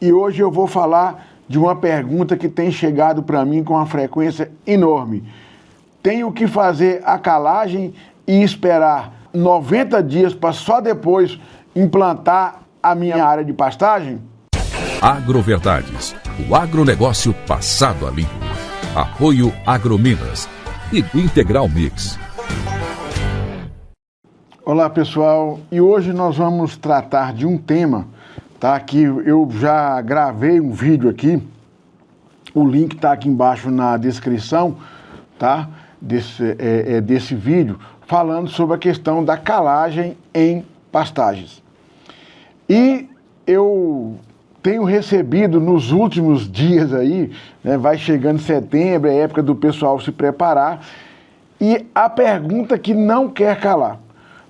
e hoje eu vou falar de uma pergunta que tem chegado para mim com uma frequência enorme. Tenho que fazer a calagem e esperar 90 dias para só depois implantar a minha área de pastagem? Agroverdades, o agronegócio passado a limpo. Apoio Agrominas e Integral Mix. Olá pessoal, e hoje nós vamos tratar de um tema, tá? Que eu já gravei um vídeo aqui, o link está aqui embaixo na descrição, tá? Desse vídeo, falando sobre a questão da calagem em pastagens. E eu tenho recebido nos últimos dias aí, né, vai chegando setembro, é época do pessoal se preparar, e a pergunta que não quer calar.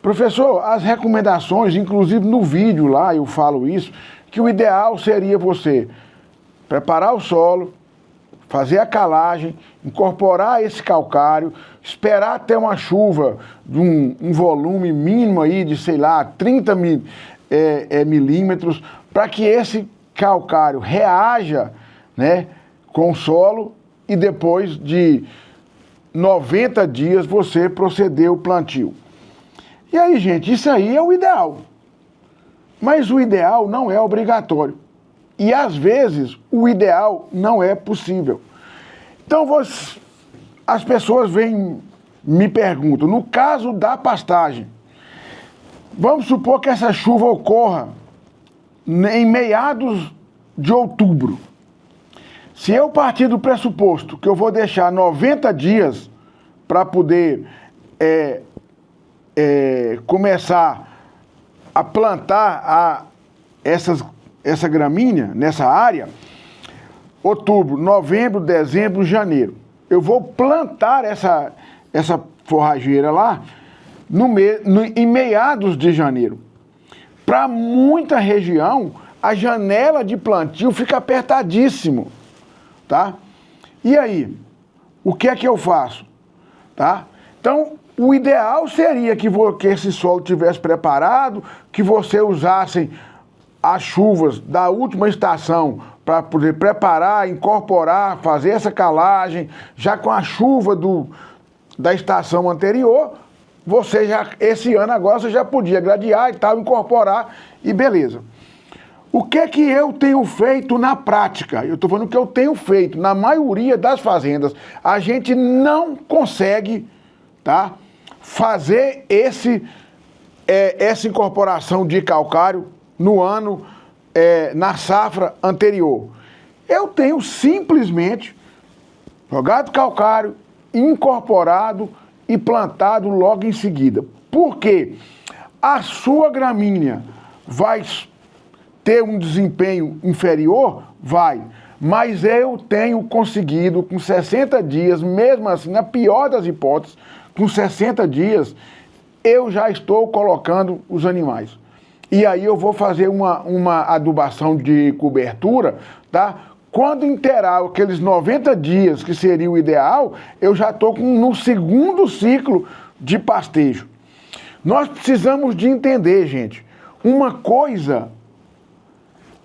Professor, as recomendações, inclusive no vídeo lá eu falo isso, que o ideal seria você preparar o solo, fazer a calagem, incorporar esse calcário, esperar ter uma chuva de um volume mínimo aí de, sei lá, 30 milímetros, para que esse calcário reaja, né, com o solo e depois de 90 dias você proceder ao plantio. E aí, gente, isso aí é o ideal. Mas o ideal não é obrigatório. E, às vezes, o ideal não é possível. Então, as pessoas me perguntam, no caso da pastagem, vamos supor que essa chuva ocorra em meados de outubro. Se eu partir do pressuposto que eu vou deixar 90 dias para poder começar a plantar essa gramínea nessa área, outubro, novembro, dezembro, janeiro. Eu vou plantar essa forrageira lá em meados de janeiro. Para muita região, a janela de plantio fica apertadíssimo, tá? E aí, o que é que eu faço? Tá? Então, o ideal seria que esse solo estivesse preparado, que você usasse as chuvas da última estação para poder preparar, incorporar, fazer essa calagem, já com a chuva da estação anterior, esse ano agora você já podia gradear e tal, incorporar e beleza. O que é que eu tenho feito na prática? Eu estou falando que eu tenho feito. Na maioria das fazendas, a gente não consegue, tá, fazer essa incorporação de calcário no ano, na safra anterior. Eu tenho simplesmente jogado calcário, incorporado e plantado logo em seguida. Por quê? A sua gramínea vai ter um desempenho inferior? Vai. Mas eu tenho conseguido, com 60 dias, mesmo assim, na pior das hipóteses, com 60 dias, eu já estou colocando os animais. E aí eu vou fazer uma adubação de cobertura, tá? Quando inteirar aqueles 90 dias, que seria o ideal, eu já estou no segundo ciclo de pastejo. Nós precisamos de entender, gente, uma coisa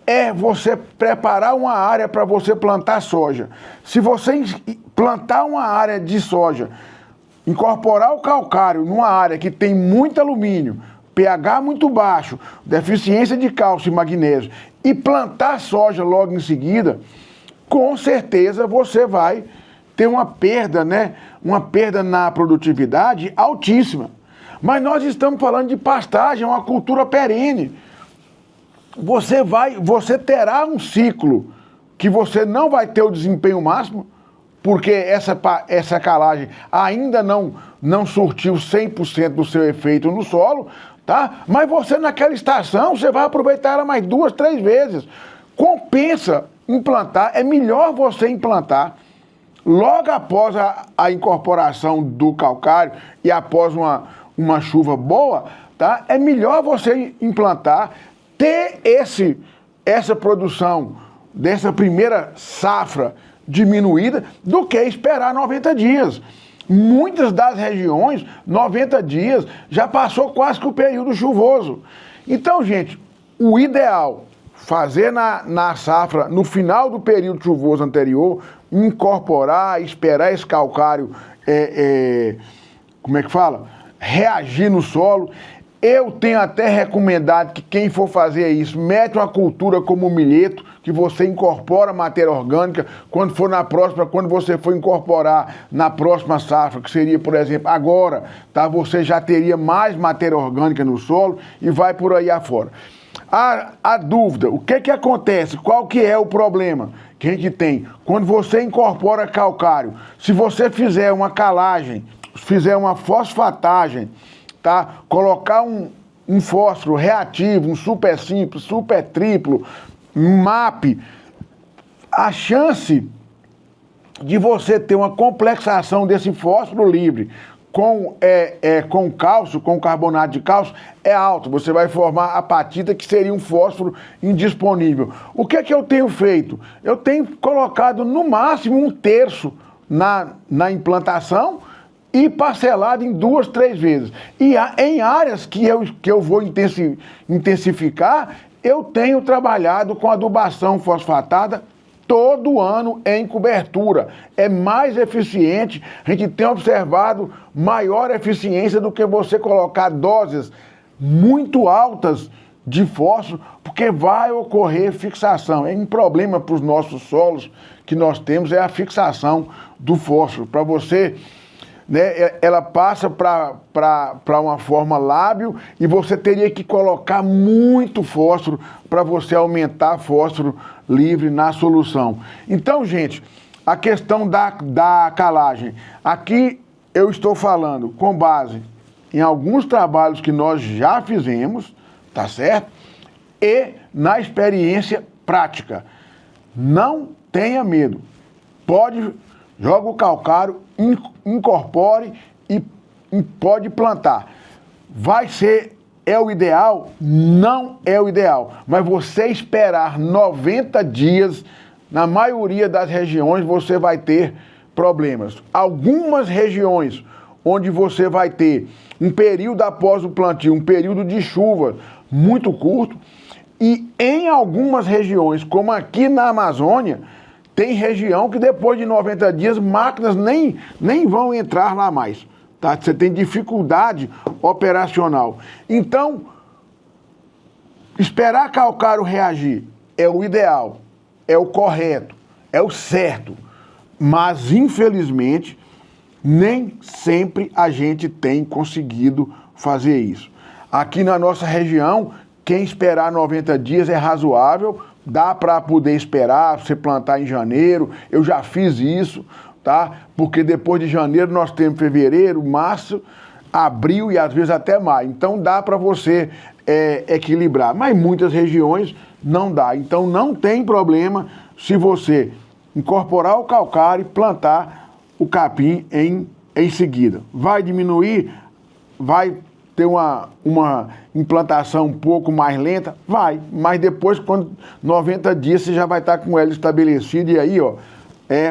é você preparar uma área para você plantar soja. Se você plantar uma área de soja, incorporar o calcário numa área que tem muito alumínio, pH muito baixo, deficiência de cálcio e magnésio, e plantar soja logo em seguida, com certeza você vai ter uma perda, né? Uma perda na produtividade altíssima. Mas nós estamos falando de pastagem, uma cultura perene. Você terá um ciclo que você não vai ter o desempenho máximo, porque essa calagem ainda não surtiu 100% do seu efeito no solo, tá? Mas você naquela estação, você vai aproveitar ela mais 2, 3 vezes. Compensa implantar, é melhor você implantar logo após a incorporação do calcário e após uma chuva boa, tá? É melhor você implantar, ter essa produção dessa primeira safra diminuída do que esperar 90 dias. Muitas das regiões, 90 dias, já passou quase que o período chuvoso. Então, gente, o ideal, fazer na safra, no final do período chuvoso anterior, incorporar, esperar esse calcário, como é que fala? Reagir no solo. Eu tenho até recomendado que quem for fazer isso, mete uma cultura como o milheto, que você incorpora matéria orgânica, quando você for incorporar na próxima safra, que seria, por exemplo, agora, tá? Você já teria mais matéria orgânica no solo e vai por aí afora. A dúvida, o que acontece? Qual que é o problema que a gente tem? Quando você incorpora calcário, se você fizer uma calagem, fizer uma fosfatagem, tá? Colocar um fósforo reativo, um super simples, super triplo, um MAP, a chance de você ter uma complexação desse fósforo livre com cálcio, com carbonato de cálcio, é alto. Você vai formar apatita, que seria um fósforo indisponível. O que é que eu tenho feito? Eu tenho colocado no máximo 1/3 na implantação e parcelado em 2, 3 vezes. E em áreas que eu vou intensificar, eu tenho trabalhado com adubação fosfatada todo ano em cobertura. É mais eficiente, a gente tem observado maior eficiência do que você colocar doses muito altas de fósforo, porque vai ocorrer fixação. É um problema para os nossos solos que nós temos, é a fixação do fósforo. Para você, né, ela passa para uma forma lábil e você teria que colocar muito fósforo para você aumentar fósforo livre na solução. Então, gente, a questão da calagem. Aqui eu estou falando com base em alguns trabalhos que nós já fizemos, tá certo? E na experiência prática. Não tenha medo. Joga o calcário, incorpore e pode plantar. É o ideal? Não é o ideal. Mas você esperar 90 dias, na maioria das regiões, você vai ter problemas. Algumas regiões onde você vai ter um período após o plantio, um período de chuva muito curto, e em algumas regiões, como aqui na Amazônia, tem região que depois de 90 dias, máquinas nem vão entrar lá mais. Tá? Você tem dificuldade operacional. Então, esperar calcário reagir é o ideal, é o correto, é o certo. Mas, infelizmente, nem sempre a gente tem conseguido fazer isso. Aqui na nossa região, quem esperar 90 dias é razoável, dá para poder esperar, você plantar em janeiro. Eu já fiz isso, tá? Porque depois de janeiro nós temos fevereiro, março, abril e às vezes até maio. Então dá para você equilibrar. Mas muitas regiões não dá. Então não tem problema se você incorporar o calcário e plantar o capim em seguida. Vai diminuir? Vai ter uma implantação um pouco mais lenta? Vai, mas depois, quando 90 dias, você já vai estar com ela estabelecida e aí, ó,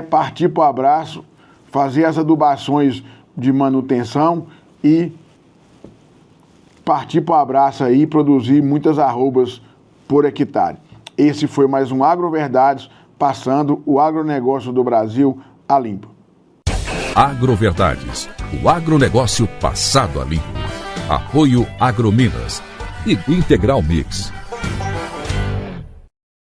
partir para o abraço, fazer as adubações de manutenção e partir para o abraço aí e produzir muitas arrobas por hectare. Esse foi mais um Agroverdades, passando o agronegócio do Brasil a limpo. Agroverdades, o agronegócio passado a limpo. Apoio Agrominas e Integral Mix.